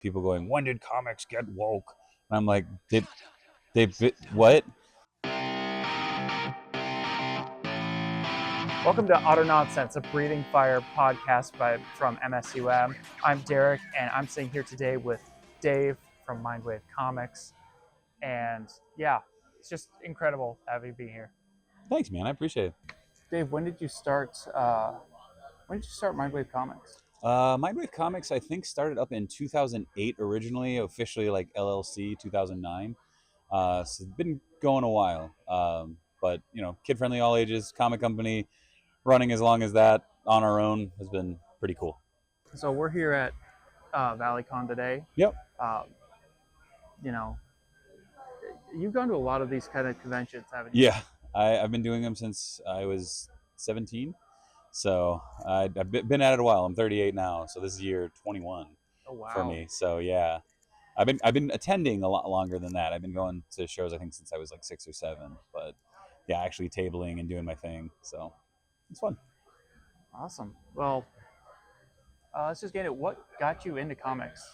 people going, when did comics get woke? And I'm like, what? Welcome to Otter Nonsense, a breathing fire podcast from MSUM. I'm Derrick, and I'm sitting here today with Dave from Mindwave Comics. And yeah, it's just incredible having you be here. Thanks, man. I appreciate it. Dave, when did you start? When did you start Mindwave Comics? Mindwave Comics, I think, started up in 2008 originally, officially like LLC 2009. So it's been going a while. But, kid-friendly, all ages, comic company, running as long as that on our own has been pretty cool. So we're here at ValleyCon today. Yep. Um, you know, you've gone to a lot of these kind of conventions, haven't you? Yeah, I've been doing them since I was 17. So I've been at it a while. I'm 38 now, so this is year 21 Oh wow! for me. So yeah, I've been attending a lot longer than that. I've been going to shows I think since I was like 6 or 7. But yeah, actually tabling and doing my thing. So it's fun. Awesome. Well, let's just get it. What got you into comics?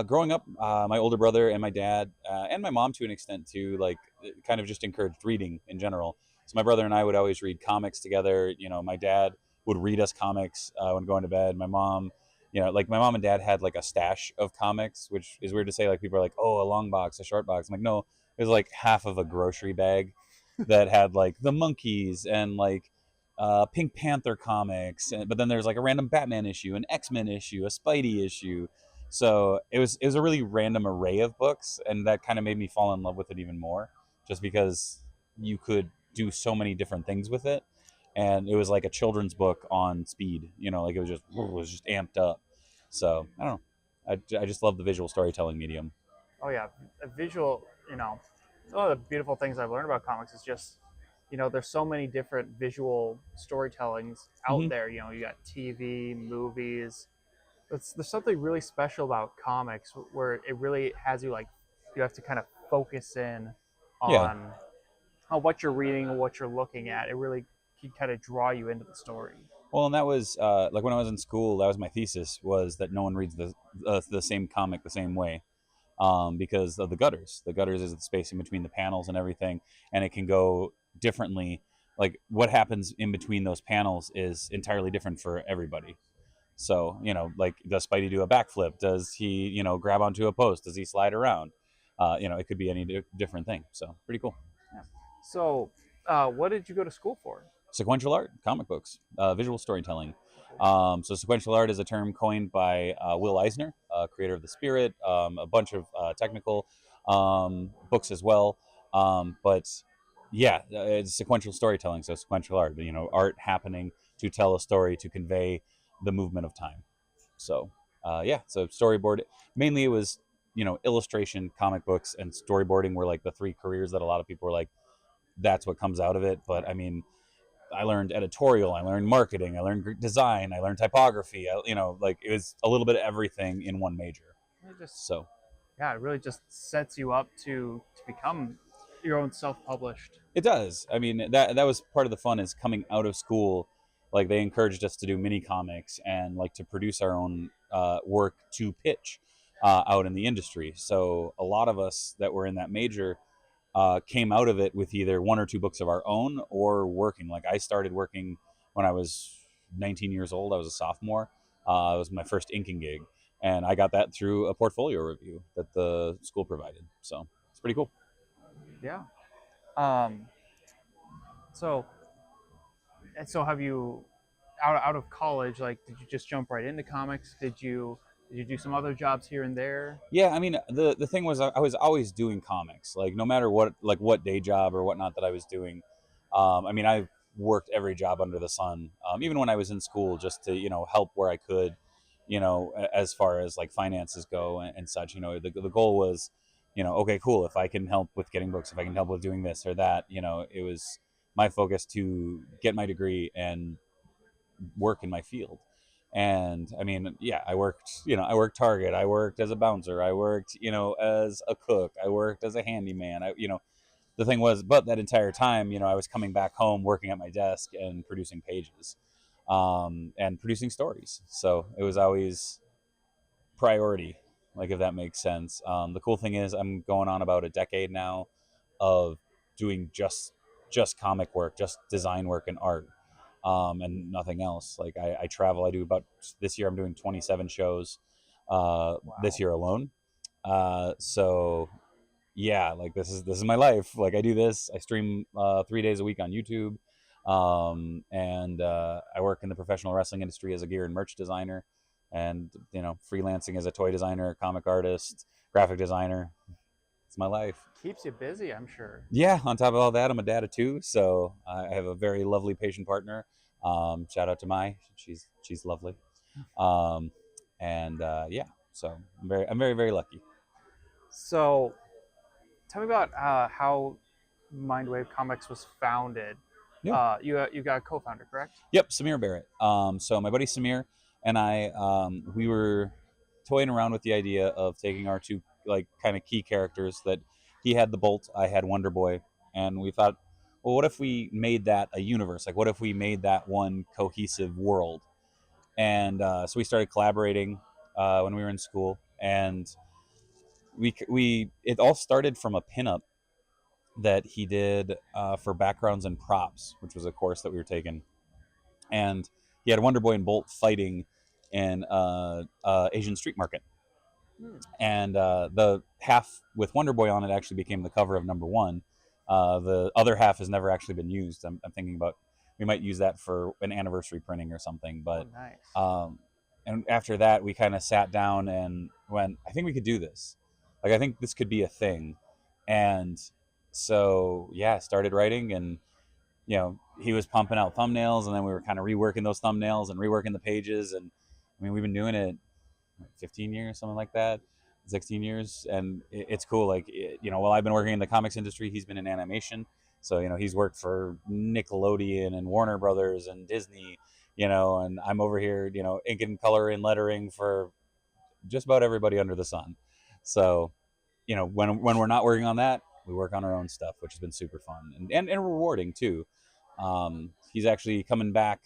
Growing up, my older brother and my dad and my mom to an extent too, like kind of just encouraged reading in general. So my brother and I would always read comics together. My dad would read us comics when going to bed. My mom, like my mom and dad had like a stash of comics, which is weird to say. Like people are like, oh, a long box, a short box. I'm like, no, it was like half of a grocery bag that had like the Monkeys and like Pink Panther comics, but then there's like a random Batman issue, an X-Men issue, a Spidey issue. So it was a really random array of books, and that kind of made me fall in love with it even more, just because you could do so many different things with it, and it was like a children's book on speed. Like it was just amped up. So I don't know. I just love the visual storytelling medium. Oh yeah, a visual. One of the beautiful things I've learned about comics is just, there's so many different visual storytellings out Mm-hmm. there. You got TV, movies. There's something really special about comics where it really has you like, you have to kind of focus in Yeah. on what you're reading and what you're looking at. It really can kind of draw you into the story. Well, and that was like when I was in school. That was my thesis, was that no one reads the same comic the same way, because of the gutters. The gutters is the space in between the panels and everything, and it can go differently. Like what happens in between those panels is entirely different for everybody. So, like, does Spidey do a backflip? Does he, grab onto a post? Does he slide around? It could be any different thing. So, pretty cool. Yeah. So, what did you go to school for? Sequential art, comic books, visual storytelling. So sequential art is a term coined by Will Eisner, creator of The Spirit, a bunch of technical books as well. But yeah, it's sequential storytelling, so sequential art, art happening to tell a story, to convey the movement of time. So yeah, so storyboard, mainly it was, illustration, comic books, and storyboarding were like the three careers that a lot of people were like, that's what comes out of it. But I mean, I learned editorial, I learned marketing, I learned design, I learned typography. Like it was a little bit of everything in one major. It just, So yeah, it really just sets you up to become your own self-published. it does. I mean, that was part of the fun, is coming out of school. Like they encouraged us to do mini comics and like to produce our own work to pitch out in the industry. So a lot of us that were in that major came out of it with either one or two books of our own or working. Like I started working when I was 19 years old. I was a sophomore. It was my first inking gig, and I got that through a portfolio review that the school provided. So it's pretty cool. Yeah. Um, so so have you out of college, like, did you just jump right into comics? Did you do some other jobs here and there? Yeah, I mean, the thing was, I was always doing comics, like no matter what day job or whatnot that I was doing. I mean, I worked every job under the sun, even when I was in school, just to help where I could, as far as like finances go and such. The goal was, okay, cool. If I can help with getting books, if I can help with doing this or that, it was my focus to get my degree and work in my field. And I mean, yeah, I worked Target, I worked as a bouncer, I worked, as a cook, I worked as a handyman. The thing was, but that entire time, I was coming back home, working at my desk and producing pages, and producing stories. So it was always priority. like if that makes sense. The cool thing is I'm going on about a decade now of doing just comic work, just design work and art, and nothing else. Like I travel. I do about this year. I'm doing 27 shows this Wow. year alone. So yeah, like this is my life. Like I do this. I stream 3 days a week on YouTube, and I work in the professional wrestling industry as a gear and merch designer, and freelancing as a toy designer, comic artist, graphic designer. It's my life. Keeps you busy, I'm sure. Yeah. On top of all that, I'm a dad of two, so I have a very lovely patient partner. Shout out to Mai. She's lovely. Um, and yeah, so I'm very very lucky. So tell me about how Mindwave Comics was founded. Yeah. You got a co-founder, correct? Yep, Samir Barrett. So my buddy Samir and I, we were toying around with the idea of taking our two like kind of key characters that he had the Bolt, I had Wonder Boy, and we thought, well, what if we made that a universe? Like, what if we made that one cohesive world? And so we started collaborating when we were in school, and we it all started from a pinup that he did for backgrounds and props, which was a course that we were taking, and he had Wonder Boy and Bolt fighting in Asian street market, Hmm. and the half with Wonder Boy on it actually became the cover of number one. The other half has never actually been used. I'm thinking about we might use that for an anniversary printing or something. Oh, But nice. and after that, we kind of sat down and went, I think we could do this. Like I think this could be a thing, and so yeah, started writing and he was pumping out thumbnails, and then we were kind of reworking those thumbnails and reworking the pages. And I mean, we've been doing it 15 years, something like that, 16 years. And it's cool. Like, while I've been working in the comics industry, he's been in animation. So, he's worked for Nickelodeon and Warner Brothers and Disney, and I'm over here, ink and color and lettering for just about everybody under the sun. So, when we're not working on that, we work on our own stuff, which has been super fun and rewarding too. He's actually coming back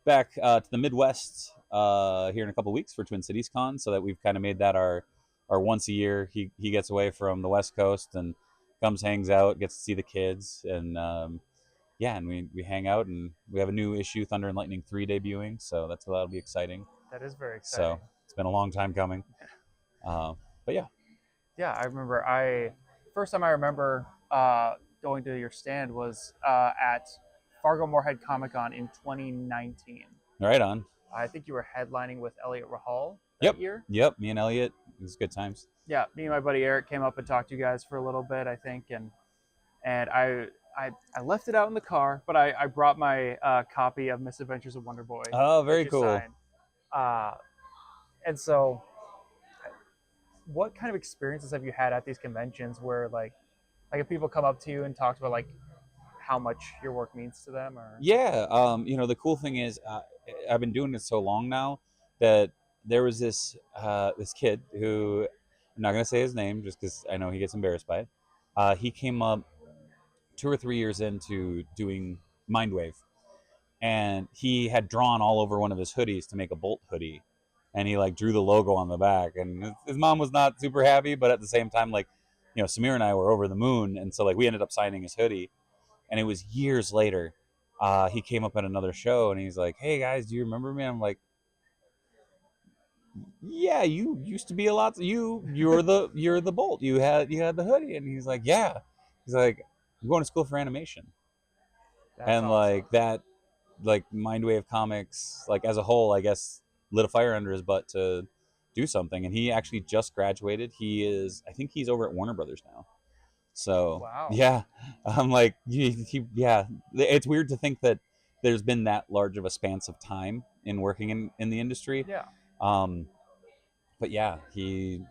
to the Midwest here in a couple weeks for Twin Cities Con, so that we've kind of made that our once a year. He gets away from the West Coast and comes, hangs out, gets to see the kids, and yeah, and we hang out, and we have a new issue, Thunder and Lightning 3 debuting, so that'll be exciting. That is very exciting. So it's been a long time coming, but yeah. Yeah, I remember. First time I remember going to your stand was at Fargo Moorhead Comic Con in 2019. Right on. I think you were headlining with Elliot Rahal that Yep. year. Yep. Me and Elliot. It was good times. Yeah, me and my buddy Eric came up and talked to you guys for a little bit, I think, and I left it out in the car, but I brought my copy of Misadventures of Wonder Boy. Oh, very cool. Signed. And so, what kind of experiences have you had at these conventions where like if people come up to you and talk about like how much your work means to them? Or Yeah. The cool thing is, I've been doing it so long now that there was this kid who, I'm not gonna say his name just because I know he gets embarrassed by it. He came up 2 or 3 years into doing Mindwave, and he had drawn all over one of his hoodies to make a Bolt hoodie, and he like drew the logo on the back, and his mom was not super happy, but at the same time, like, Samir and I were over the moon, and so like we ended up signing his hoodie. And it was years later, he came up at another show and he's like, "Hey guys, do you remember me?" I'm like, "Yeah, you used to be a lot. You're the Bolt. You had the hoodie." And he's like, "Yeah." He's like, "I'm going to school for animation." that's And awesome. like that, like Mindwave Comics, like as a whole, I guess lit a fire under his butt to do something. And he actually just graduated. I think he's over at Warner Brothers now. So Wow. yeah, I'm like, yeah. It's weird to think that there's been that large of a span of time in working in the industry. Yeah. But yeah, he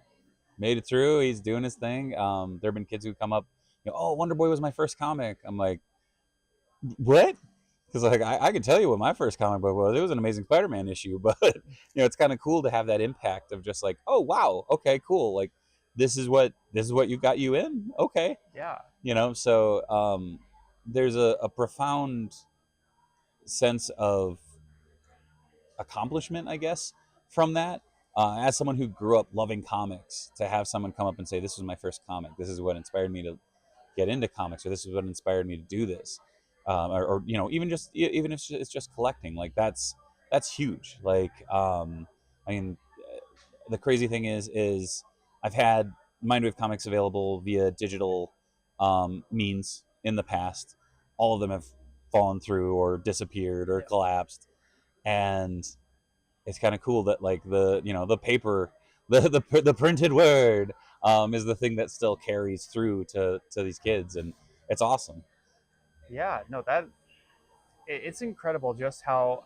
made it through. He's doing his thing. There have been kids who come up, "Oh, Wonder Boy was my first comic." I'm like, "What?" Because like I can tell you what my first comic book was. It was an Amazing Spider-Man issue, but it's kind of cool to have that impact of just like, "Oh wow, okay, cool." Like this is what you got you in. Okay. Yeah. So there's a profound sense of accomplishment, I guess, from that. as someone who grew up loving comics, to have someone come up and say, "This was my first comic. This is what inspired me to get into comics," or "This is what inspired me to do this," or even just even if it's just collecting, like that's huge. Like, I mean, the crazy thing is I've had Mindwave comics available via digital means in the past. All of them have fallen through or disappeared or Yeah. collapsed, and it's kind of cool that like the paper, the printed word is the thing that still carries through to these kids, and it's awesome. Yeah, no, it's incredible just how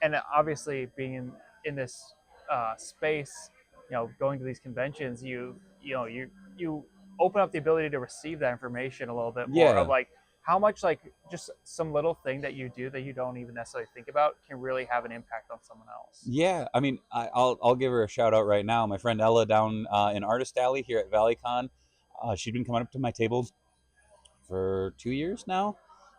and obviously being in this space, going to these conventions, you open up the ability to receive that information a little bit more of Yeah, like how much like just some little thing that you do that you don't even necessarily think about can really have an impact on someone else. yeah. I mean, I'll give her a shout out right now. My friend Ella down in Artist Alley here at ValleyCon, she'd been coming up to my table for 2 years now,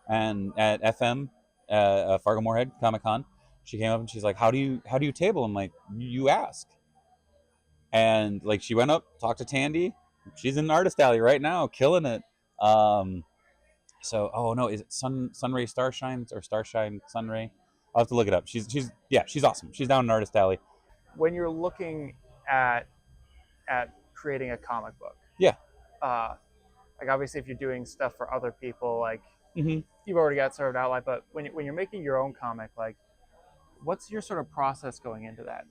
and at FM, Fargo Moorhead Comic Con, she came up and she's like, "How do you table?" I'm like, "You ask." And like she went up, talked to Tandy. She's in Artist Alley right now, killing it. Um, so oh no, is it Sunray Starshine or Starshine Sunray? I'll have to look it up. She's awesome. She's down in Artist Alley. When you're looking at creating a comic book, Yeah. uh, like obviously if you're doing stuff for other people, like Mm-hmm. you've already got sort of outline, but when you're making your own comic, like what's your sort of process going into that?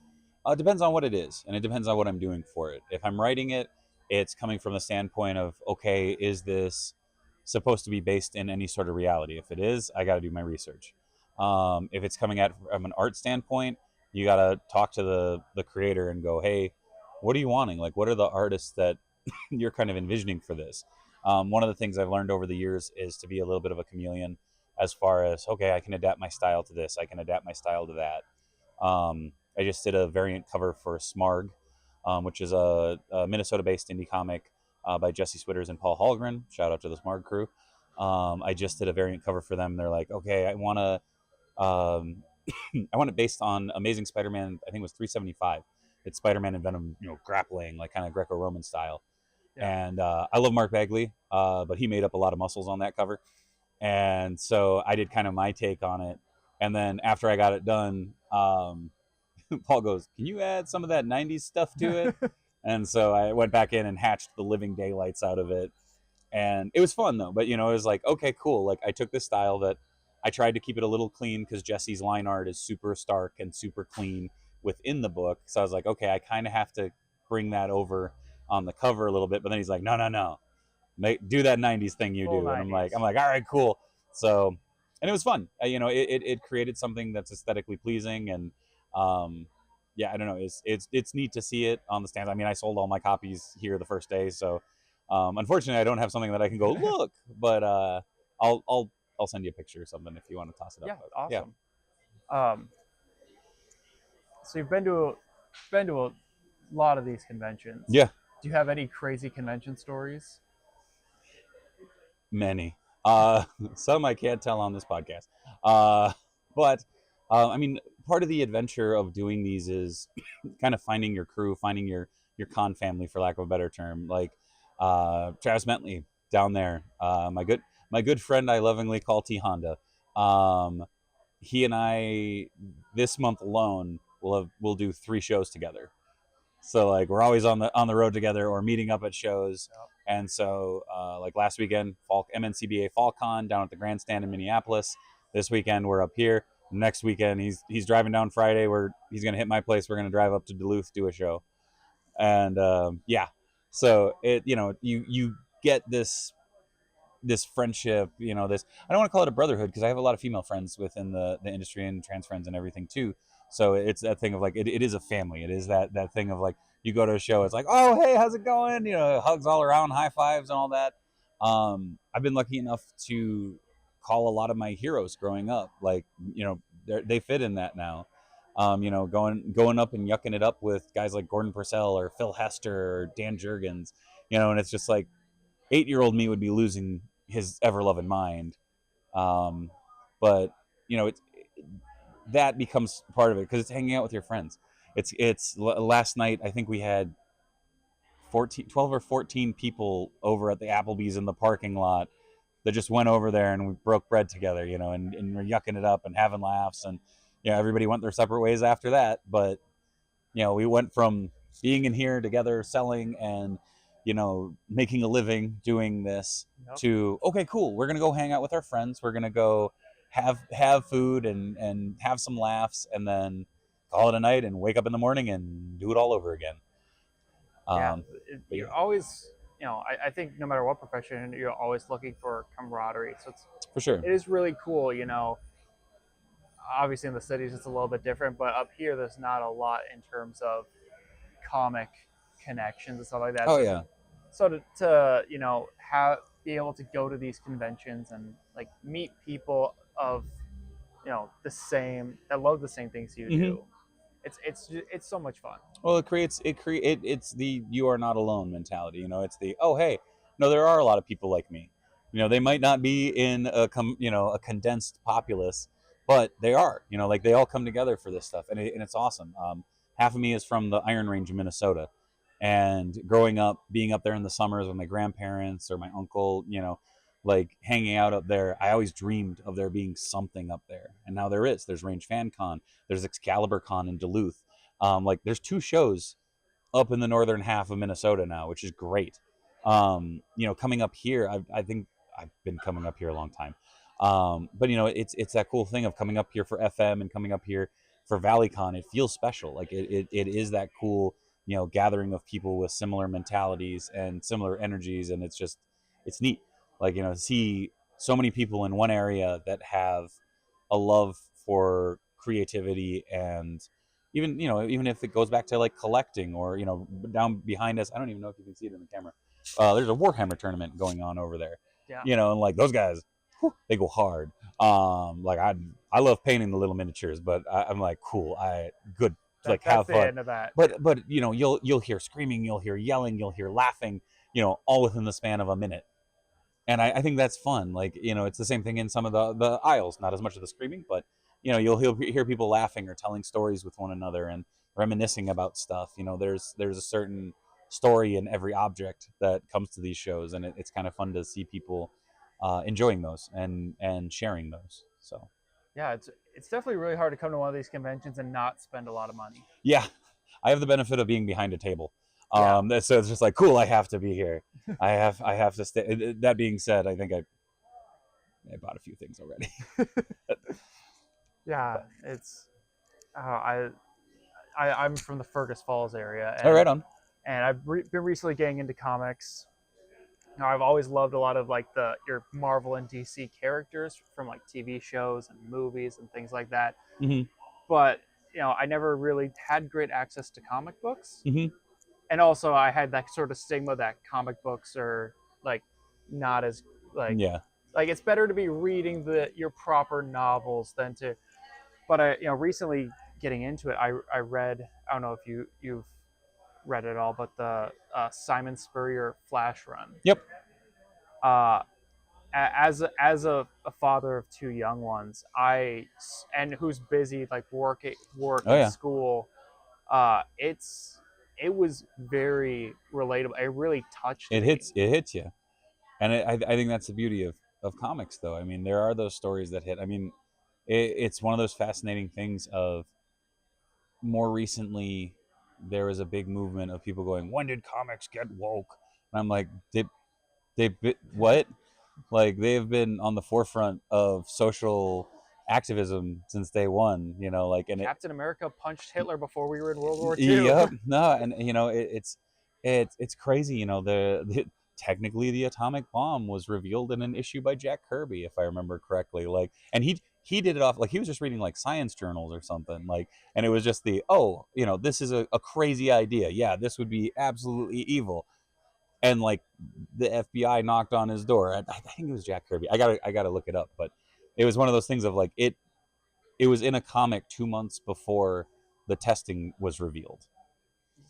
It depends on what it is, and it depends on what I'm doing for it. If I'm writing it, it's coming from the standpoint of, okay, is this supposed to be based in any sort of reality? If it is, I got to do my research. If it's coming at from an art standpoint, you got to talk to the creator and go, hey, what are you wanting? Like, what are the artists that you're kind of envisioning for this? One of the things I've learned over the years is to be a little bit of a chameleon, as far as, okay, I can adapt my style to this, I can adapt my style to that. I just did a variant cover for Smarg, which is a Minnesota-based indie comic by Jesse Switters and Paul Hallgren. Shout out to the Smarg crew. I just did a variant cover for them. They're like, okay, I want to, I want it based on Amazing Spider-Man. I think it was 375. It's Spider-Man and Venom, grappling like kind of Greco-Roman style. Yeah. And I love Mark Bagley, but he made up a lot of muscles on that cover, and so I did kind of my take on it. And then after I got it done, Paul goes, "Can you add some of that '90s stuff to it?" And so I went back in and hatched the living daylights out of it, and it was fun though. But it was like, okay, cool. Like I took this style that I tried to keep it a little clean because Jesse's line art is super stark and super clean within the book. So I was like, okay, I kind of have to bring that over on the cover a little bit. But then he's like, no, no, no, do that '90s thing you Full do. And 90s. I'm like, all right, cool. So, and it was fun. It created something that's aesthetically pleasing, and yeah, I don't know. It's neat to see it on the stands. I mean, I sold all my copies here the first day, so unfortunately, I don't have something that I can go look. But I'll send you a picture or something if you want to toss it up. Yeah, But, awesome. So you've been to a lot of these conventions. yeah, Do you have any crazy convention stories? many. Some I can't tell on this podcast. But I mean, part of the adventure of doing these is kind of finding your crew, finding your con family, for lack of a better term. Like Travis Bentley down there, my good friend I lovingly call T Honda. He and I this month alone we'll do 3 shows together. So like we're always on the road together or meeting up at shows. Yep. And so like last weekend, Fall MNCBA Fall Con down at the grandstand in Minneapolis. This weekend we're up here. Next weekend he's driving down Friday. He's gonna hit my place. We're gonna drive up to Duluth, do a show. And yeah, so you get this friendship, this, I don't want to call it a brotherhood because I have a lot of female friends within the industry and trans friends and everything too. So it's that thing of like it is a family. It is that thing of like you go to a show, it's like, oh hey, how's it going? Hugs all around, high fives and all that. I've been lucky enough to call a lot of my heroes growing up, like they fit in that now. Going up and yucking it up with guys like Gordon Purcell or Phil Hester or Dan Jurgens, and it's just like 8-year-old me would be losing his ever loving mind. But it's that becomes part of it because it's hanging out with your friends. It's last night I think we had 12 or 14 people over at the Applebee's in the parking lot that just went over there and we broke bread together, and we're yucking it up and having laughs, and everybody went their separate ways after that. But we went from being in here together, selling and making a living doing this Yep. to okay, cool. We're gonna go hang out with our friends. We're gonna go have food and have some laughs, and then call it a night and wake up in the morning and do it all over again. Yeah, But yeah, you're always, I think no matter what profession, you're always looking for camaraderie. So for sure. it is really cool. Obviously in the cities it's a little bit different, but up here there's not a lot in terms of comic connections and stuff like that. Oh So, yeah. so to have be able to go to these conventions and like meet people of the same that love the same things you Mm-hmm. do. It's so much fun. Well, it's the you are not alone mentality. It's the oh hey, no, there are a lot of people like me. They might not be in a condensed populace, but they are. Like they all come together for this stuff, and it's awesome. Half of me is from the Iron Range in Minnesota, and growing up, being up there in the summers with my grandparents or my uncle, like hanging out up there, I always dreamed of there being something up there, and now there is. There's Range Fan Con, there's Excalibur Con in Duluth. Like there's 2 shows up in the northern half of Minnesota now, which is great. Coming up here, I think I've been coming up here a long time. But it's that cool thing of coming up here for FM and coming up here for ValleyCon. It feels special. Like it is that cool, gathering of people with similar mentalities and similar energies, and it's neat. Like to see so many people in one area that have a love for creativity, and even if it goes back to like collecting, or down behind us, I don't even know if you can see it in the camera, there's a Warhammer tournament going on over there. Yeah. And like those guys, whew, they go hard. Like I love painting the little miniatures, but I'm like, cool, good, like That's have the fun. end of that. But you'll hear screaming, you'll hear yelling, you'll hear laughing, all within the span of a minute. And I think that's fun. Like it's the same thing in some of the aisles. Not as much of the screaming, but you'll hear people laughing or telling stories with one another and reminiscing about stuff. There's a certain story in every object that comes to these shows, and it's kind of fun to see people enjoying those and sharing those. So Yeah, it's definitely really hard to come to one of these conventions and not spend a lot of money. yeah, I have the benefit of being behind a table. Yeah. So it's just like cool. I have to be here. I have to stay. That being said, I think I bought a few things already. Yeah, it's I'm from the Fergus Falls area, Oh, right on. and I've been recently getting into comics. I've always loved a lot of like your Marvel and DC characters from like TV shows and movies and things like that. Mm-hmm. But I never really had great access to comic books, Mm-hmm. and also I had that sort of stigma that comic books are like not as like Yeah. like it's better to be reading your proper novels than to. But I recently getting into it, I read, I don't know if you've read it at all, but the Simon Spurrier Flash run. Yep. As a father of 2 young ones, and who's busy like work Oh, and yeah. school, it was very relatable. It really touched me. It hits you, and I think that's the beauty of comics, though. I mean, there are those stories that hit. I mean, it's one of those fascinating things of more recently there was a big movement of people going, when did comics get woke? And I'm like, what? Like they've been on the forefront of social activism since day one, like, and Captain America punched Hitler before we were in World War II. Yep. No, and it's crazy. Technically the atomic bomb was revealed in an issue by Jack Kirby, if I remember correctly. Like, and he did it off like he was just reading like science journals or something. Like, and it was just this is a crazy idea. Yeah, this would be absolutely evil. And like the FBI knocked on his door. I think it was Jack Kirby. I gotta look it up, but it was one of those things of like it was in a comic 2 months before the testing was revealed.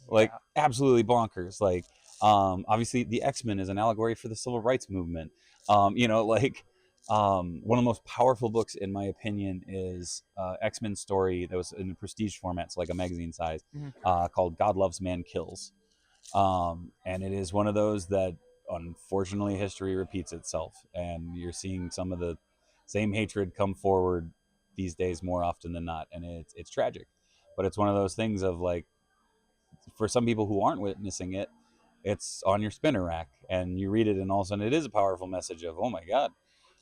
Like absolutely bonkers. Like obviously the X-Men is an allegory for the civil rights movement. Like One of the most powerful books, in my opinion, is X-Men story that was in a prestige format, so like a magazine size, Mhm. called God Loves, Man Kills. And it is one of those that, unfortunately, history repeats itself, and you're seeing some of the same hatred come forward these days more often than not, and it's tragic. But it's one of those things of like, for some people who aren't witnessing it, it's on your spinner rack, and you read it, and all of a sudden it is a powerful message of, oh my god,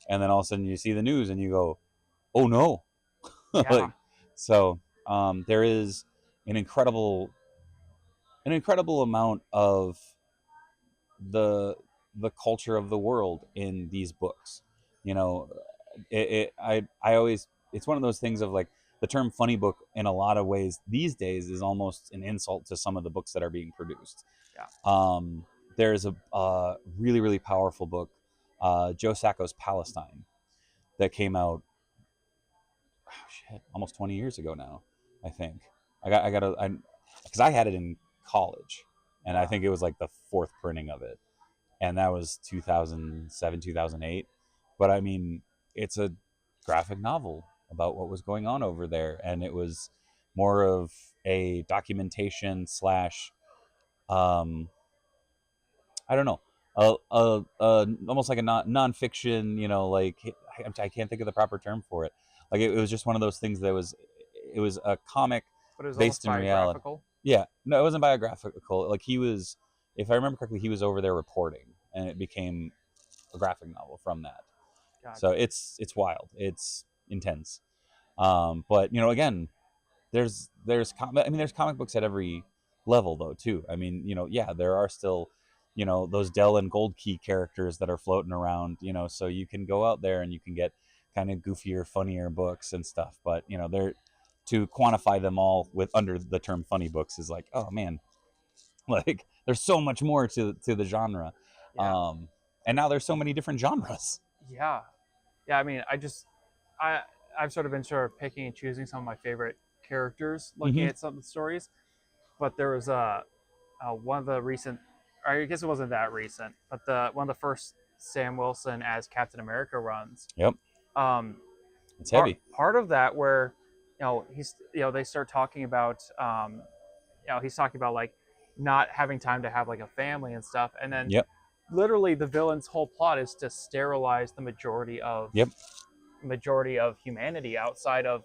and then all of a sudden you see the news and you go, oh no. Yeah. Like, so there is an incredible amount of the culture of the world in these books. You know, I always, it's one of those things of like, the term funny book in a lot of ways these days is almost an insult to some of the books that are being produced. Yeah. There's a really powerful book, Joe Sacco's Palestine, that came out, oh, shit, almost 20 years ago now, I think. I got a, because I had it in college, and I Yeah. think it was like the fourth printing of it, and that was 2007, 2008. But I mean, it's a graphic novel about what was going on over there, and it was more of a documentation slash, um, I don't know, almost like a nonfiction, like, I can't think of the proper term for it. Like, it was just one of those things that was, it was a comic But it was almost based in reality. biographical. Yeah, no, it wasn't biographical. Like, he was, if I remember correctly, he was over there reporting, and it became a graphic novel from that. So Gotcha. it's wild, it's intense. But again, I mean, there's comic books at every level though too. I mean, yeah, there are still, those Dell and Gold Key characters that are floating around, so you can go out there and you can get kind of goofier, funnier books and stuff. But they're, to quantify them all with under the term funny books is like, oh man, like, there's so much more to the genre. Yeah. um and now there's so many different genres. Yeah. Yeah. I mean, I I've sort of been picking and choosing some of my favorite characters, looking Hmm. at some of the stories. But there was one of the recent, or I guess it wasn't that recent, but the one of the first Sam Wilson as Captain America runs. Yep. Um, It's part heavy. part of that where he's they start talking about he's talking about like not having time to have like a family and stuff, and then Yep. literally the villain's whole plot is to sterilize the Yep. majority of humanity outside of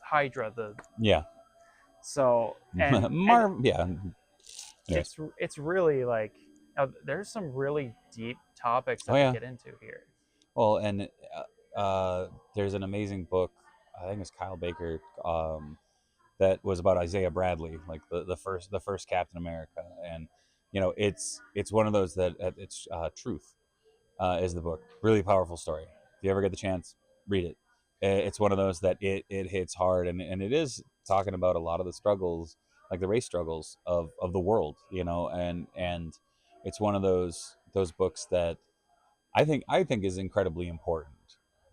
Hydra. The Yeah. so and Yeah. Anyways. it's really like there's some really deep topics Oh that they yeah. get into here. Well, and there's an amazing book, I think it's Kyle Baker, that was about Isaiah Bradley, like the first Captain America. And it's one of those that, it's Truth, is the book. Really powerful story. If you ever get the chance, read it. It's one of those that it hits hard, and it is talking about a lot of the struggles, like the race struggles of the world, and it's one of those books that I think is incredibly important.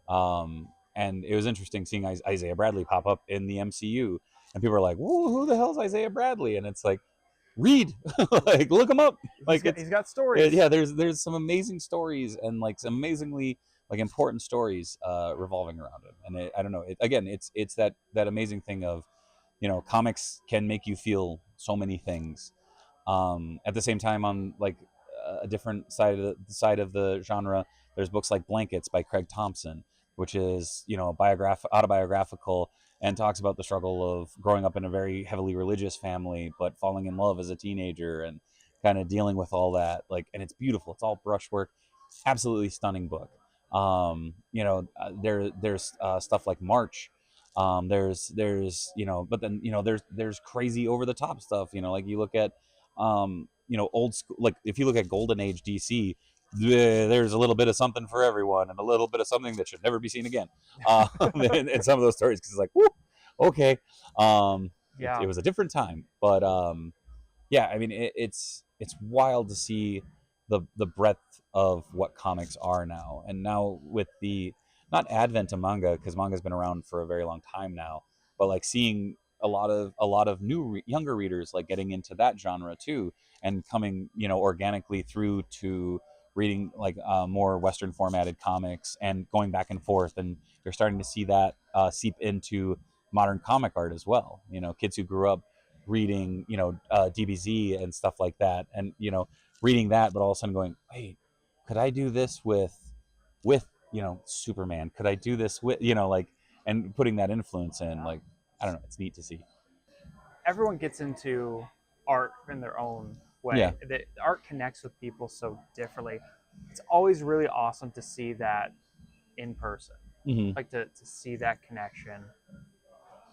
And it was interesting seeing Isaiah Bradley pop up in the MCU, and people are like, "Whoa, who the hell is Isaiah Bradley?" And it's like, read, like, look him up. Like, He's got stories. yeah, there's some amazing stories, and like some amazingly like important stories revolving around him. And I don't know. Again, it's that amazing thing of, comics can make you feel so many things. At the same time, on like a different side of the genre, there's books like Blankets by Craig Thompson, which is autobiographical, and talks about the struggle of growing up in a very heavily religious family, but falling in love as a teenager and kind of dealing with all that. Like, and it's beautiful. It's all brushwork, absolutely stunning book. There's stuff like March. But then there's crazy over the top stuff. Like you look at old school. Like if you look at Golden Age DC, there's a little bit of something for everyone, and a little bit of something that should never be seen again. In some of those stories, because it's like, whoo, okay, it Yeah. was a different time, but yeah, I mean, it's wild to see the breadth of what comics are now, and now with the, not advent of manga, because manga's been around for a very long time now, but like seeing a lot of new younger readers like getting into that genre too, and coming organically through to reading like more Western formatted comics and going back and forth, and you're starting to see that seep into modern comic art as well. Kids who grew up reading DBZ and stuff like that, and reading that, but all of a sudden going, wait, could I do this with Superman? Could I do this with like, and putting that influence in, like, I don't know, it's neat to see. Everyone gets into art in their own Yeah. way. The art connects with people so differently. It's always really awesome to see that in person, Mm-hmm. like to see that connection.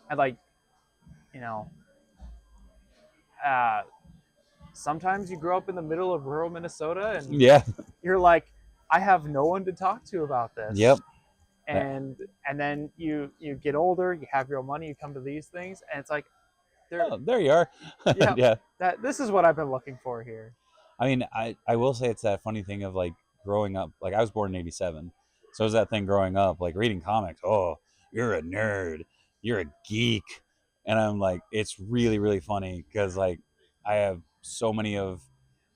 And like, you know, uh, sometimes you grow up in the middle of rural Minnesota and Yeah. you're like, I have no one to talk to about this. Yep. And then you get older, you have your own money, you come to these things, and it's like, There you are. yeah, Yeah. that this is what I've been looking for here. I mean, I will say it's that funny thing of like growing up. Like I was born in '87, so it was that thing growing up, like reading comics. Oh, you're a nerd, you're a geek, and I'm like, it's really really funny because like I have so many of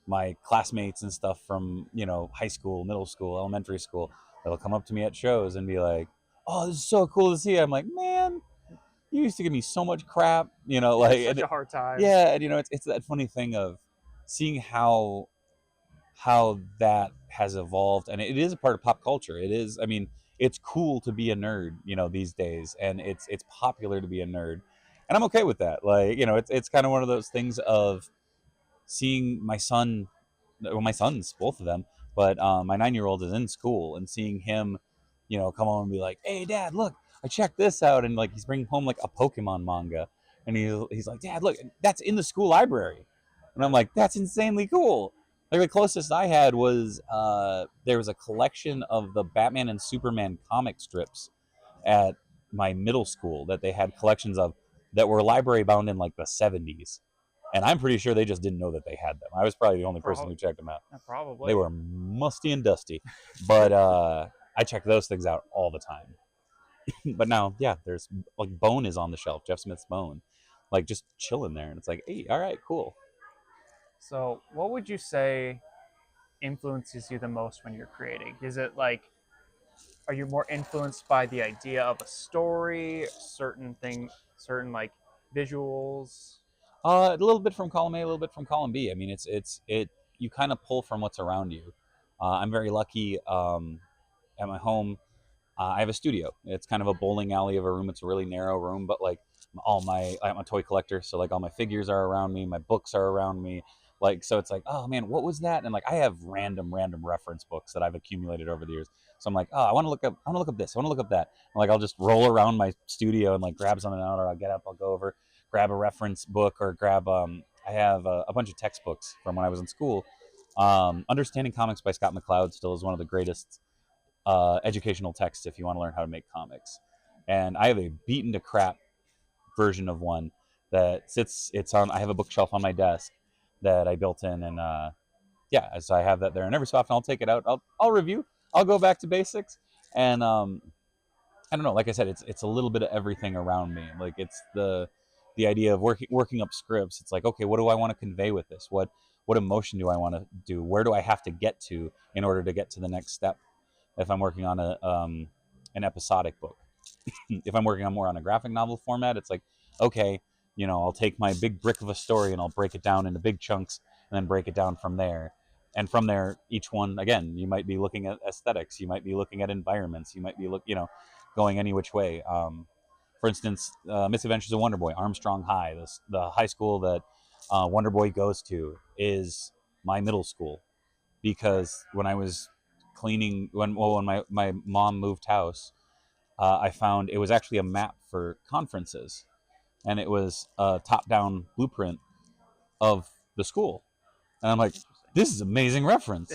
my classmates and stuff from high school, middle school, elementary school that'll come up to me at shows and be like, "Oh, this is so cool to see." I'm like, "Man, you used to give me so much crap," Yeah, like, such a hard time. yeah, and it's that funny thing of seeing how that has evolved, and it is a part of pop culture. It is, I mean, it's cool to be a nerd, these days, and it's popular to be a nerd, and I'm okay with that. Like, it's kind of one of those things of seeing my son, well, my sons, both of them, but my 9-year-old is in school, and seeing him, come home and be like, "Hey, Dad, look, I checked this out," and like he's bringing home like a Pokemon manga, and he's like, "Dad, look, that's in the school library," and I'm like, "That's insanely cool." Like the closest I had was there was a collection of the Batman and Superman comic strips at my middle school that they had collections of that were library bound in like the 70s, and I'm pretty sure they just didn't know that they had them. I was probably the only person who checked them out. Probably. They were musty and dusty, but I check those things out all the time. But now, yeah, there's like Bone is on the shelf, Jeff Smith's Bone, like just chilling there, and it's like, hey, all right, cool. So, what would you say influences you the most when you're creating? Is it like, are you more influenced by the idea of a story, certain like visuals? A little bit from column A, a little bit from column B. I mean, it. You kind of pull from what's around you. I'm very lucky at my home. I have a studio. It's kind of a bowling alley of a room. It's a really narrow room, but like I'm a toy collector, so like all my figures are around me, my books are around me. Like, so it's like, oh man, what was that? And like I have random reference books that I've accumulated over the years. So I'm like, oh, I want to look up this, I want to look up that. And like I'll just roll around my studio and like grab something out, or I'll get up, I'll go over, grab a reference book, or grab I have a bunch of textbooks from when I was in school. Understanding Comics by Scott McCloud still is one of the greatest educational texts if you want to learn how to make comics. And I have a beaten to crap version of one that sits. It's on. I have a bookshelf on my desk that I built in, and yeah, so I have that there. And every so often, I'll take it out. I'll review. I'll go back to basics, and I don't know. Like I said, it's a little bit of everything around me. Like it's the idea of working up scripts. It's like, okay, what do I want to convey with this? What emotion do I want to do? Where do I have to get to in order to get to the next step? If I'm working on an episodic book. If I'm working on more on a graphic novel format, it's like, okay, I'll take my big brick of a story and I'll break it down into big chunks and then break it down from there. And from there, each one, again, you might be looking at aesthetics, you might be looking at environments, you might be going any which way. For instance, Misadventures of Wonder Boy, Armstrong High, the high school that Wonder Boy goes to is my middle school, because when I was cleaning, when my mom moved house, I found it was actually a map for conferences, and it was a top-down blueprint of the school, and I'm like, this is amazing reference.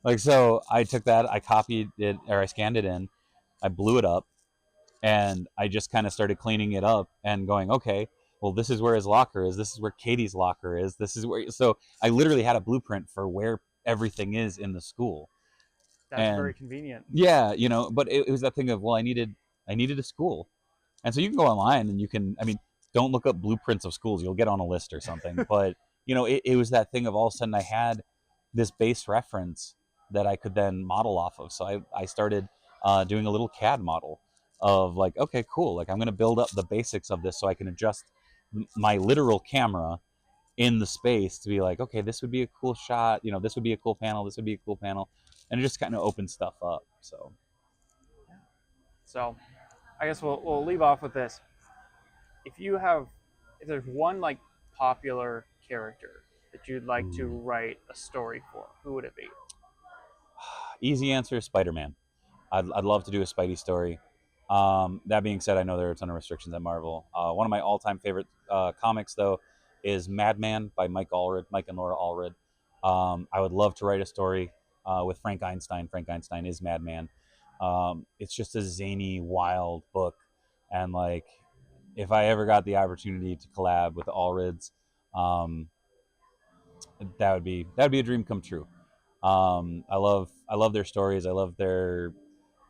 Like, so I took that, I copied it, or I scanned it in, I blew it up, and I just kind of started cleaning it up and going, okay, well, this is where his locker is, this is where Katie's locker is, this is where, so I literally had a blueprint for where everything is in the school. That's And very convenient. yeah, but it was that thing of, well, I needed a school. And so you can go online and you can, I mean, don't look up blueprints of schools, you'll get on a list or something. But it was that thing of, all of a sudden I had this base reference that I could then model off of. So I started doing a little CAD model of like, okay, cool. Like I'm going to build up the basics of this so I can adjust my literal camera in the space to be like, okay, this would be a cool shot. You know, this would be a cool panel. This would be a cool panel. And it just kind of opens stuff up. So I guess we'll leave off with this. If there's one like popular character that you'd like to write a story for, who would it be? Easy answer, Spider-Man. I'd love to do a Spidey story. That being said, I know there are a ton of restrictions at Marvel. One of my all-time favorite comics, though, is Madman by Mike and Laura Allred. I would love to write a story with Frank Einstein. Frank Einstein is Madman. It's just a zany, wild book, and like, if I ever got the opportunity to collab with the Allreds, that would be a dream come true. I love their stories. I love their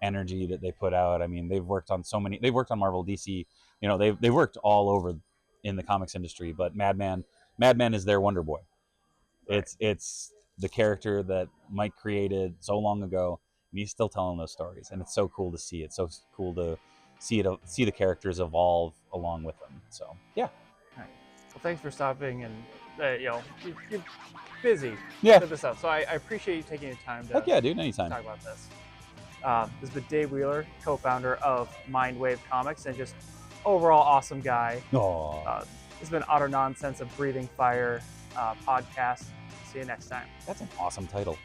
energy that they put out. I mean, they've worked on Marvel, DC. You know, they've worked all over in the comics industry. But Madman is their Wonder Boy. Right. It's the character that Mike created so long ago, and he's still telling those stories, and it's so cool to see. It's so cool to see the characters evolve along with them. So yeah. Right. Well, thanks for stopping, and you're busy. Yeah. Set this up, so I appreciate you taking the time to Heck yeah, dude. Anytime. talk about this. This has been Dave Wheeler, co-founder of Mindwave Comics, and just overall awesome guy. Aww. This has been Otter Nonsense, a Breathing Fire podcast. See you next time. That's an awesome title.